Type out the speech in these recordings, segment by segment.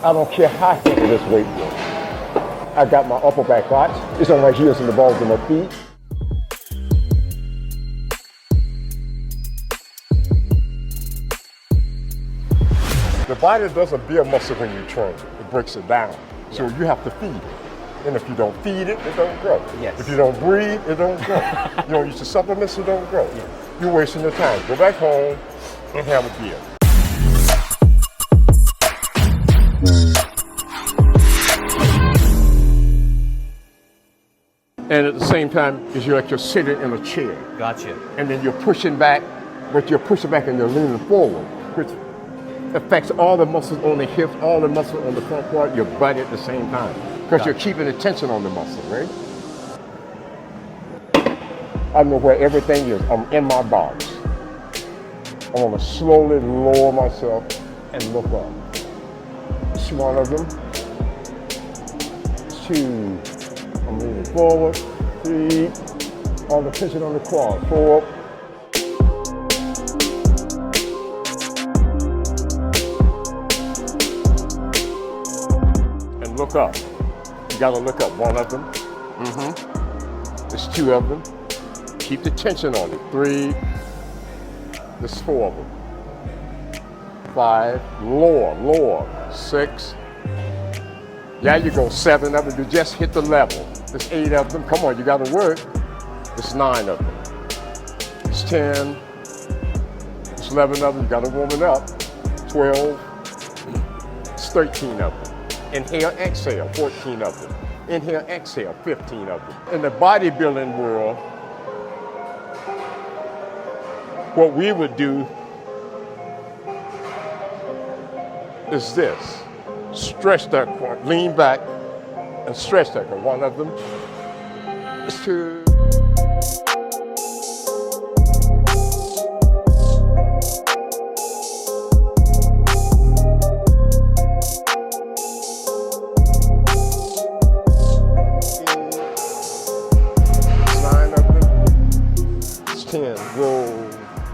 I don't care how heavy this weight is. I got my upper back arch. It's on my heels and the balls of my feet. The body doesn't build muscle when you train. It breaks it down. So you have to feed it. And if you don't feed it, it don't grow. Yes. If you don't breathe, it don't grow. You don't use the supplements, it don't grow. Yes. You're wasting your time. Go back home and have a beer. And at the same time, it's like you're sitting in a chair. Gotcha. And then you're pushing back, but you're pushing back and you're leaning forward, which affects all the muscles on the hips, all the muscles on the front part, your butt at the same time. Because you're keeping the tension on the muscle, right? I know where everything is. I'm in my box. I want to slowly lower myself and look up. It's one of them. 2. I'm leaning forward. 3. All the tension on the quad. 4. And look up. You gotta look up. 1 of them. There's 2 of them. Keep the tension on it. 3. There's 4 of them. 5. Lower. 6. There you go. 7 of them. You just hit the level. There's 8 of them. Come on, you gotta work. There's 9 of them. There's 10. There's 11 of them. You gotta warm it up. 12. There's 13 of them. Inhale, exhale, 14 of them. Inhale, exhale, 15 of them. In the bodybuilding world, what we would do is this. Stretch that quad, lean back and stretch that quad. 1 of them. 2.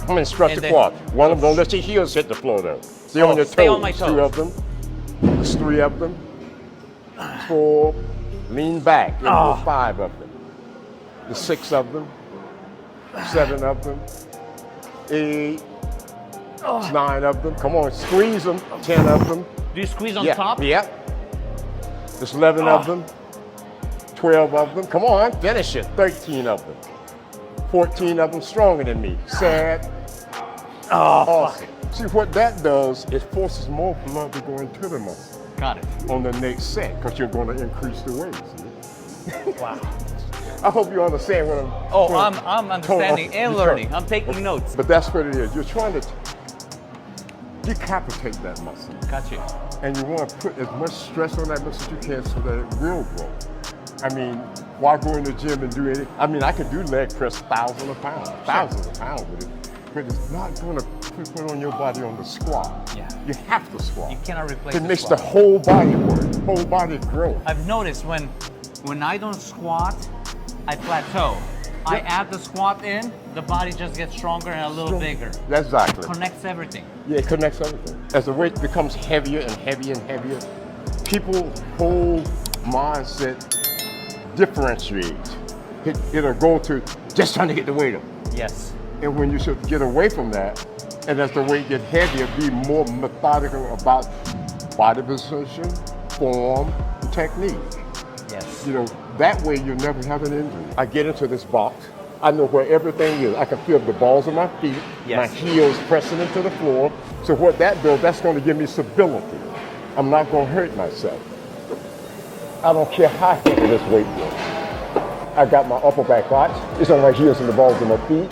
Come and stretch the quad. 1 of them, don't let your heels hit the floor though. Stay on your toes. Stay on my toes. 2 of them. There's 3 of them. 4. Lean back. There's 5 of them. There's 6 of them. 7 of them. 8. There's 9 of them. Come on, squeeze them. 10 of them. Do you squeeze on top? Yep. There's 11 of them. 12 of them. Come on, finish it. 13 of them. 14 of them stronger than me. Sad. Awesome. See what that does, it forces more blood to go into the muscle. Got it. On the next set, because you're going to increase the weight. See? Wow. I hope you understand what I'm I'm understanding and learning. I'm taking notes. But that's what it is. You're trying to decapitate that muscle. Got you. And you want to put as much stress on that muscle as you can so that it will grow. I mean, why go in the gym and do anything? I mean, I could do leg press thousands of pounds with it, but it's not going to put on your body on the squat. Yeah. You have to squat. You cannot replace it. It makes squat. the whole body work, whole body grow. I've noticed when I don't squat, I plateau. I add the squat in, the body just gets stronger and a little bigger. That's exactly. Connects everything. Yeah, it connects everything. As the weight becomes heavier and heavier and heavier, people's whole mindset differentiates. It'll go to just trying to get the weight up. Yes. And when you should get away from that, and as the weight gets heavier, be more methodical about body position, form, and technique. Yes. You know, that way you'll never have an injury. I get into this box, I know where everything is. I can feel the balls of my feet, my heels pressing into the floor. So what that does, that's going to give me stability. I'm not going to hurt myself. I don't care how heavy this weight is. I got my upper back arch. It's on my heels and the balls of my feet.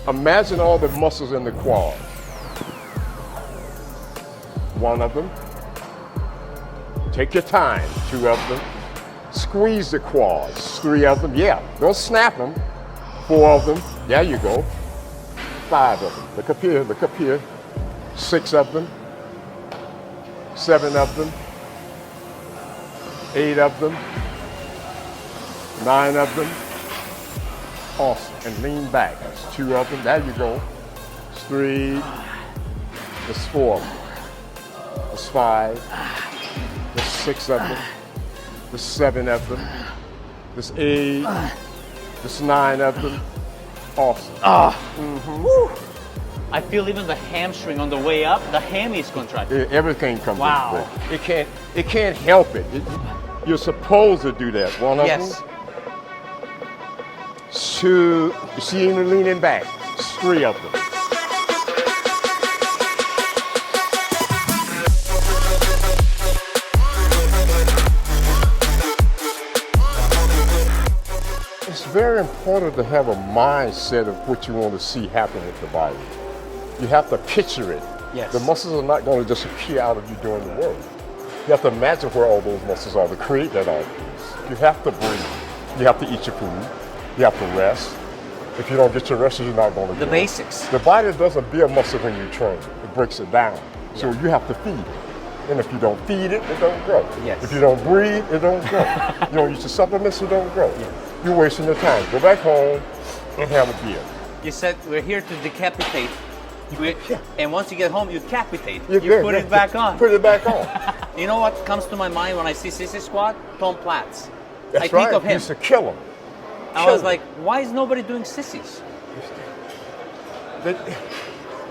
Imagine all the muscles in the quad. 1 of them. Take your time. 2 of them. Squeeze the quads. 3 of them. Yeah, don't snap them. 4 of them. There you go. 5 of them. Look up here, look up here. 6 of them, 7 of them, 8 of them, 9 of them. Awesome. And lean back. That's 2 of them. There you go. That's 3. That's 4 of them. That's 5. That's 6 of them. That's 7 of them. That's 8. That's 9 of them. Awesome. Woo. I feel even the hamstring on the way up, the ham is contracted. Everything comes Wow. into play. It can't help it. You're supposed to do that. 1 of Yes. them. 2. You see him leaning back. 3 of them. It's very important to have a mindset of what you want to see happen with the body. You have to picture it. Yes. The muscles are not going to just appear out of you doing the work. You have to imagine where all those muscles are to create that output. You have to breathe. You have to eat your food. You have to rest. If you don't get your rest, you're not going to The basics. The body doesn't build muscle when you train. It breaks it down. So you have to feed it. And if you don't feed it, it don't grow. Yes. If you don't breathe, it don't grow. You don't use your supplements, it don't grow. Yes. You're wasting your time. Go back home and have a beer. You said we're here to decapitate. And once you get home, you capitate. You're You good. put it back on. Put it back on. You know what comes to my mind when I see Sissy squat? Tom Platz. That's I think right. of He him. used to kill him. I was like, why is nobody doing sissies?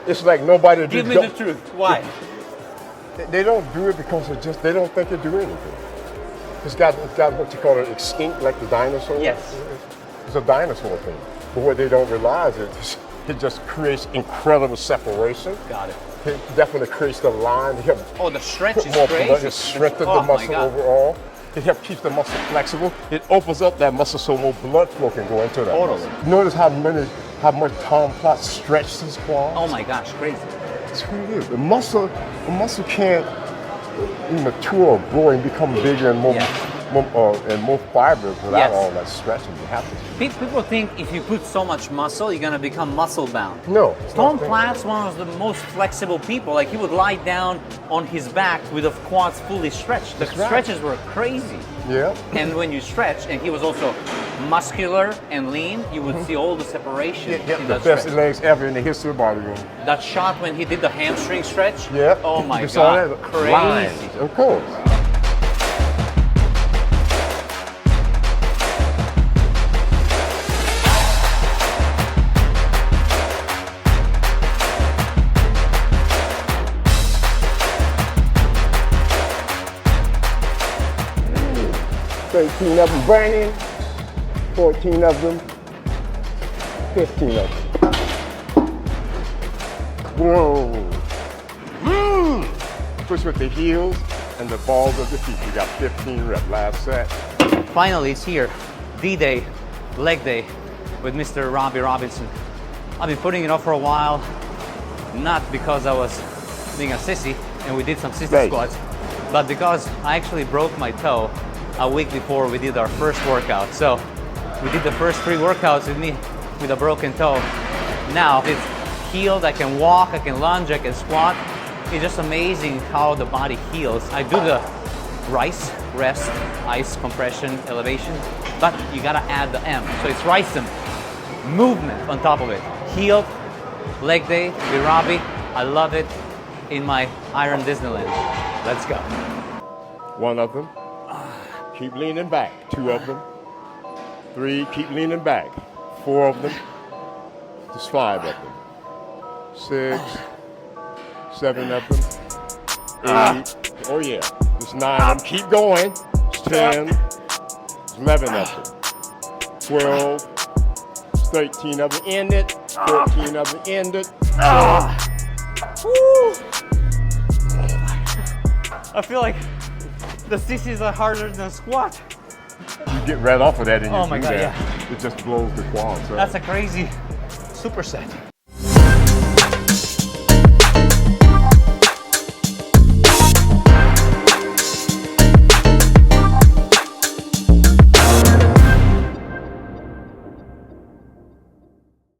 It's like nobody Give me the truth. Why? They don't do it because they don't think it do anything. It's got what you call an extinct, like the dinosaur. Yes. It's a dinosaur thing. But what they don't realize is it just creates incredible separation. Got it. It definitely creates the line. Oh, the stretch Put is more crazy. blood. It strengthens Oh the my muscle God. overall. It helps keep the muscle flexible. It opens up that muscle so more blood flow can go into that Totally. muscle. Notice how much Tom Platz stretched his quads? Oh my gosh, crazy. That's who it is. The muscle can't mature or grow and become bigger and more fibrous without Yes. all that stretching. You have to. People think if you put so much muscle, you're gonna become muscle bound. No. it's Tom not that. Platz, one of the most flexible people. Like he would lie down on his back with the quads fully stretched. The That's right. stretches were crazy. Yeah. And when you stretch, and he was also muscular and lean, you would see all the separation in The that best stretch. legs ever in the history of bodybuilding. That shot when he did the hamstring stretch. Yeah. Oh my You saw God, that? crazy. Lines, of course. "13 of them burning, 14 of them, 15 of them." Whoa. Push with the heels and the balls of the feet. You got 15 reps. Last set. Finally, it's here. D-Day, leg day with Mr. Robby Robinson. I've been putting it off for a while, not because I was being a sissy and we did some sissy Right. squats, but because I actually broke my toe a week before we did our first workout. So we did the first 3 workouts with me with a broken toe. Now it's healed, I can walk, I can lunge, I can squat. It's just amazing how the body heals. I do the rice, rest, ice, compression, elevation, but you gotta add the M. So it's rice and movement on top of it. Healed, leg day with Robby. I love it in my Iron Disneyland. Let's go. 1 of them. Keep leaning back. 2 of them. 3. Keep leaning back. 4 of them. There's 5 of them. 6. 7 of them. 8. Oh yeah. There's 9 of them. Keep going. There's 10. There's 11 of them. 12. There's 13 of them. End it. 14 of them. End it. Woo! I feel like the sissies are harder than squat. You get right off of that and you Oh my do God, that. It just blows the quads up. That's a crazy superset.